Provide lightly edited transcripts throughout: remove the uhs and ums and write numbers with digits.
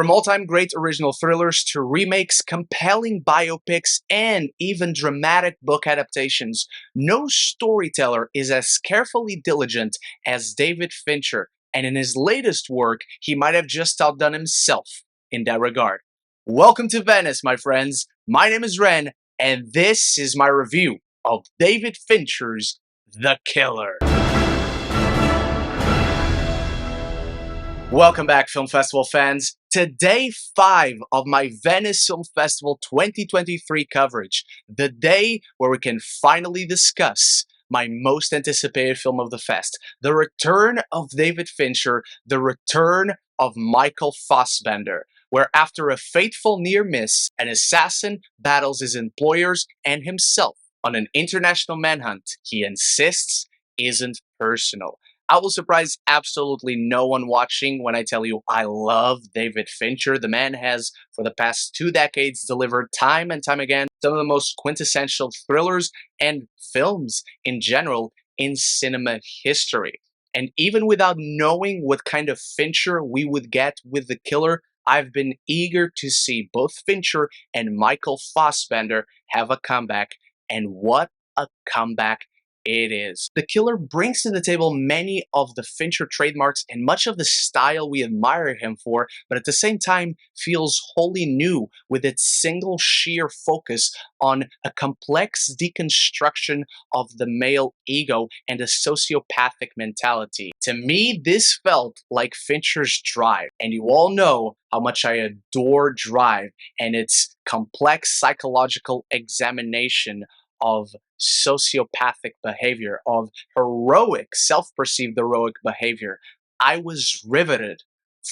From all-time great original thrillers to remakes, compelling biopics, and even dramatic book adaptations, no storyteller is as carefully diligent as David Fincher, and in his latest work, he might have just outdone himself in that regard. Welcome to Venice, my friends. My name is Ren, and this is my review of David Fincher's The Killer. Welcome back, Film Festival fans, to day 5 of my Venice Film Festival 2023 coverage, the day where we can finally discuss my most anticipated film of the fest, the return of David Fincher, the return of Michael Fassbender, where after a fateful near miss, an assassin battles his employers and himself on an international manhunt he insists isn't personal. I will surprise absolutely no one watching when I tell you I love David Fincher. The man has, for the past 2 decades, delivered time and time again some of the most quintessential thrillers and films in general in cinema history. And even without knowing what kind of Fincher we would get with The Killer, I've been eager to see both Fincher and Michael Fassbender have a comeback, and what a comeback it is. The Killer brings to the table many of the Fincher trademarks and much of the style we admire him for, but at the same time feels wholly new with its single sheer focus on a complex deconstruction of the male ego and a sociopathic mentality. To me, this felt like Fincher's Drive, and you all know how much I adore Drive and its complex psychological examination of sociopathic behavior, of heroic, self-perceived heroic behavior. I was riveted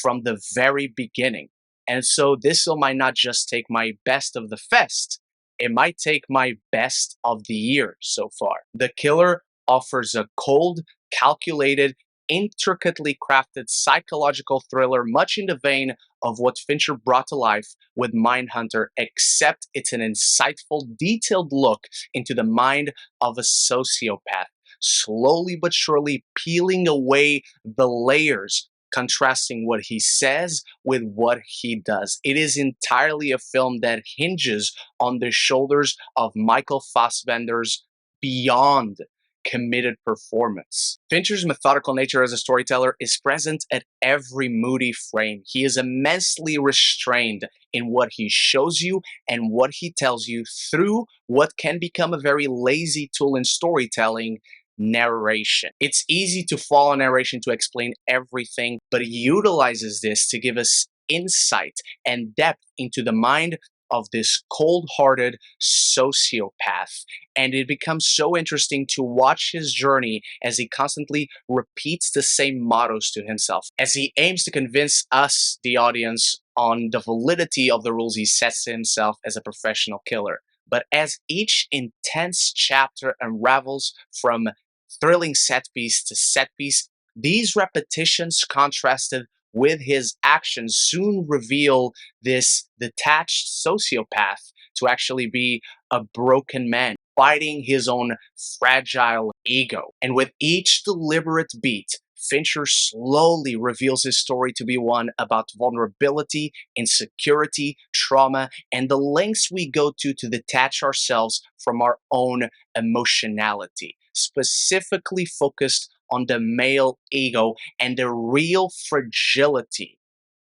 from the very beginning. And so this film might not just take my best of the fest, it might take my best of the year so far. The Killer offers a cold, calculated, intricately crafted psychological thriller much in the vein of what Fincher brought to life with Mindhunter, except it's an insightful, detailed look into the mind of a sociopath, slowly but surely peeling away the layers, contrasting what he says with what he does. It is entirely a film that hinges on the shoulders of Michael Fassbender's beyond committed performance. Fincher's methodical nature as a storyteller is present at every moody frame. He is immensely restrained in what he shows you and what he tells you through what can become a very lazy tool in storytelling, narration. It's easy to fall on narration to explain everything, but he utilizes this to give us insight and depth into the mind of this cold-hearted sociopath. And it becomes so interesting to watch his journey as he constantly repeats the same mottos to himself, as he aims to convince us, the audience, on the validity of the rules he sets to himself as a professional killer. But as each intense chapter unravels from thrilling set piece to set piece, these repetitions contrasted with his actions soon reveal this detached sociopath to actually be a broken man, fighting his own fragile ego. And with each deliberate beat, Fincher slowly reveals his story to be one about vulnerability, insecurity, trauma, and the lengths we go to detach ourselves from our own emotionality, specifically focused on the male ego and the real fragility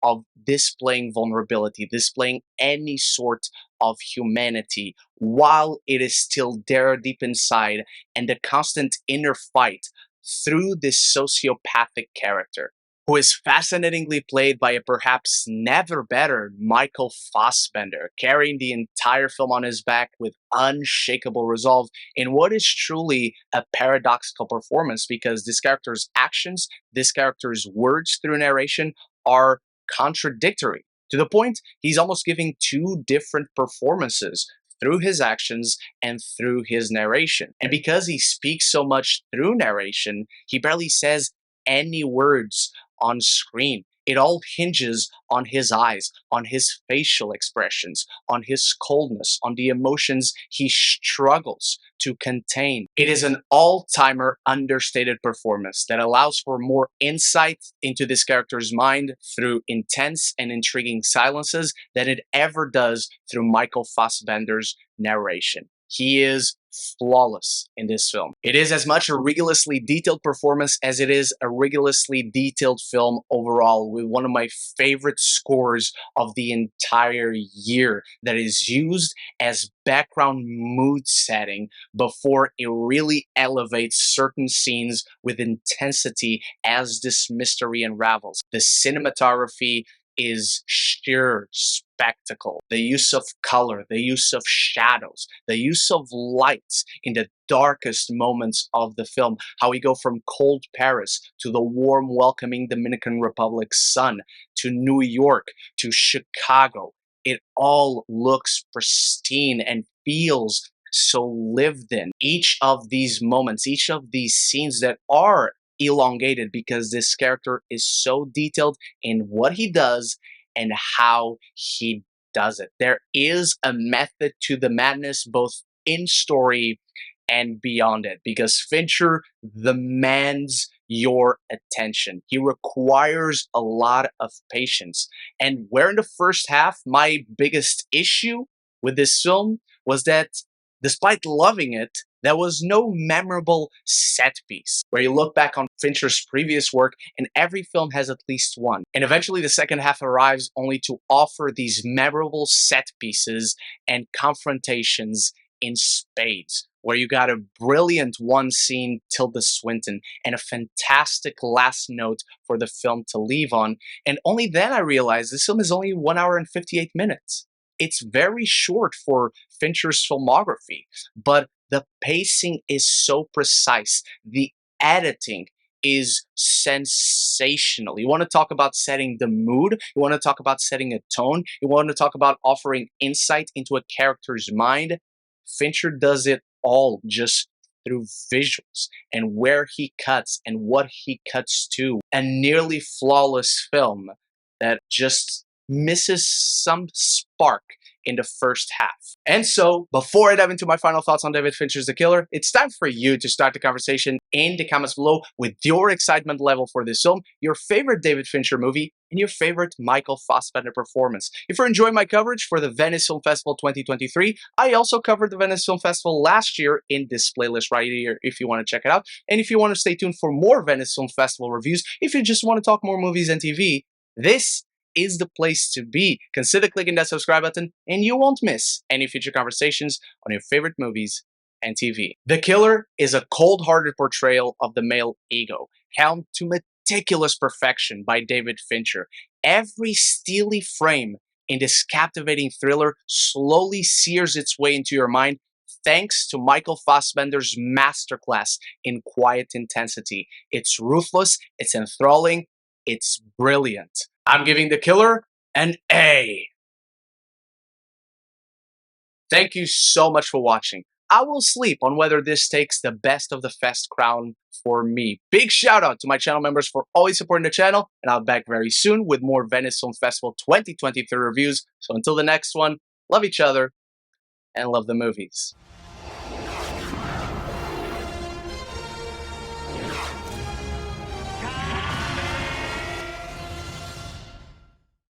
of displaying vulnerability, displaying any sort of humanity while it is still there deep inside, and the constant inner fight through this sociopathic character, who is fascinatingly played by a perhaps never better Michael Fassbender, carrying the entire film on his back with unshakable resolve in what is truly a paradoxical performance, because this character's actions, this character's words through narration are contradictory, to the point he's almost giving 2 different performances through his actions and through his narration. And because he speaks so much through narration, he barely says any words on screen. It all hinges on his eyes, on his facial expressions, on his coldness, on the emotions he struggles to contain. It is an all-timer understated performance that allows for more insight into this character's mind through intense and intriguing silences than it ever does through Michael Fassbender's narration. He is flawless in this film. It is as much a rigorously detailed performance as it is a rigorously detailed film overall, with one of my favorite scores of the entire year that is used as background mood setting before it really elevates certain scenes with intensity as this mystery unravels. The cinematography is sheer spectacle. The use of color, the use of shadows, the use of lights in the darkest moments of the film. How we go from cold Paris to the warm, welcoming Dominican Republic sun, to New York, to Chicago. It all looks pristine and feels so lived in. Each of these moments, each of these scenes that are elongated because this character is so detailed in what he does and how he does it. There is a method to the madness, both in story and beyond it, because Fincher demands your attention. He requires a lot of patience. And where in the first half, my biggest issue with this film was that despite loving it, there was no memorable set piece. Where you look back on Fincher's previous work, and every film has at least one. And eventually the second half arrives only to offer these memorable set pieces and confrontations in spades. Where you got a brilliant one-scene Tilda Swinton and a fantastic last note for the film to leave on. And only then I realized this film is only 1 hour and 58 minutes. It's very short for Fincher's filmography, but the pacing is so precise. The editing is sensational. You want to talk about setting the mood, you want to talk about setting a tone, you want to talk about offering insight into a character's mind. Fincher does it all just through visuals and where he cuts and what he cuts to. A nearly flawless film that just misses some spark in the first half. And so, before I dive into my final thoughts on David Fincher's The Killer, it's time for you to start the conversation in the comments below with your excitement level for this film, your favorite David Fincher movie, and your favorite Michael Fassbender performance. If you're enjoying my coverage for the Venice Film Festival 2023, I also covered the Venice Film Festival last year in this playlist right here if you want to check it out. And if you want to stay tuned for more Venice Film Festival reviews, if you just want to talk more movies and TV, this is the place to be. Consider clicking that subscribe button and you won't miss any future conversations on your favorite movies and TV. The Killer is a cold-hearted portrayal of the male ego, helmed to meticulous perfection by David Fincher. Every steely frame in this captivating thriller slowly sears its way into your mind thanks to Michael Fassbender's masterclass in quiet intensity. It's ruthless, it's enthralling, it's brilliant. I'm giving The Killer an A. Thank you so much for watching. I will sleep on whether this takes the best of the fest crown for me. Big shout out to my channel members for always supporting the channel, and I'll be back very soon with more Venice Film Festival 2023 reviews. So until the next one, love each other and love the movies.